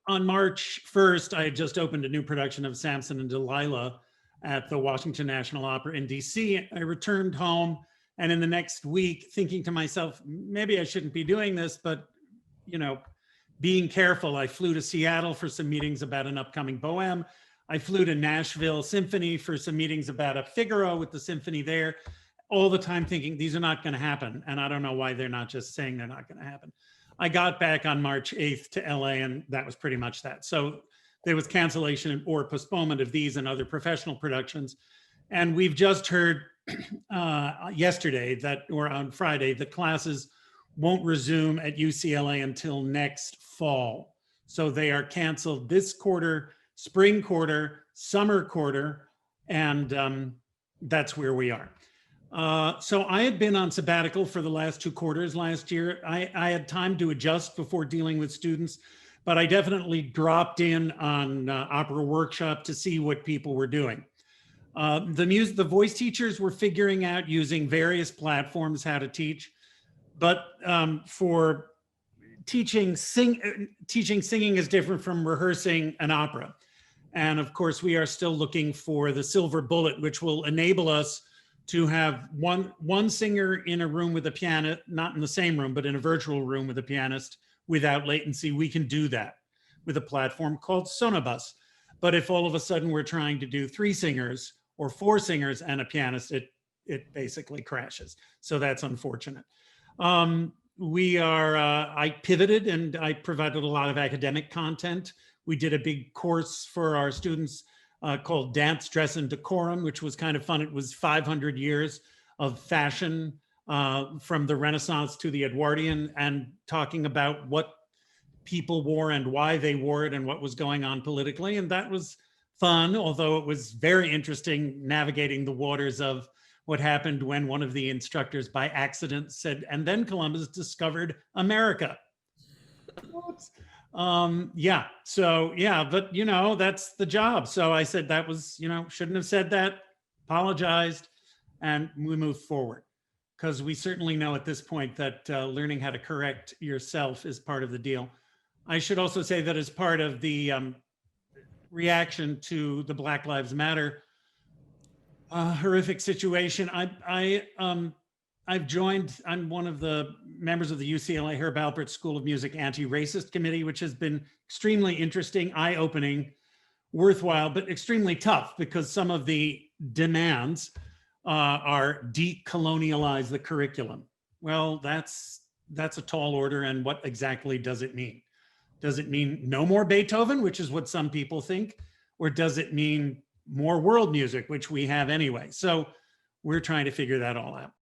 on March 1st, I had just opened a new production of Samson and Delilah at the Washington National Opera in DC. I returned home, and in the next week, thinking to myself, maybe I shouldn't be doing this, but being careful, I flew to Seattle for some meetings about an upcoming Bohème. I flew to Nashville Symphony for some meetings about a Figaro with the symphony there, all the time thinking these are not going to happen. And I don't know why they're not just saying they're not going to happen. I got back on March 8th to LA, and that was pretty much that. So there was cancellation or postponement of these and other professional productions. And we've just heard yesterday or on Friday, that classes won't resume at UCLA until next fall. So they are canceled this quarter, spring quarter, summer quarter, and that's where we are. So I had been on sabbatical for the last 2 quarters last year. I had time to adjust before dealing with students, but I definitely dropped in on opera workshop to see what people were doing. The voice teachers were figuring out using various platforms how to teach, but for teaching singing is different from rehearsing an opera. And of course, we are still looking for the silver bullet, which will enable us to have one singer in a room with a piano, not in the same room, but in a virtual room with a pianist without latency. We can do that with a platform called Sonobus. But if all of a sudden we're trying to do 3 singers or 4 singers and a pianist, it basically crashes. So that's unfortunate. I pivoted and I provided a lot of academic content. We did a big course for our students called Dance, Dress, and Decorum, which was kind of fun. It was 500 years of fashion from the Renaissance to the Edwardian, and talking about what people wore and why they wore it and what was going on politically. And that was fun, although it was very interesting navigating the waters of what happened when one of the instructors by accident said, and then Columbus discovered America. Oops. Yeah, so yeah, but that's the job. So I said that was, shouldn't have said that, apologized, and we moved forward. Because we certainly know at this point that learning how to correct yourself is part of the deal. I should also say that as part of the reaction to the Black Lives Matter horrific situation, I'm one of the members of the UCLA Herb Alpert School of Music Anti-Racist Committee, which has been extremely interesting, eye-opening, worthwhile, but extremely tough, because some of the demands are decolonialize the curriculum. Well, that's a tall order, and what exactly does it mean? Does it mean no more Beethoven, which is what some people think, or does it mean more world music, which we have anyway? So we're trying to figure that all out.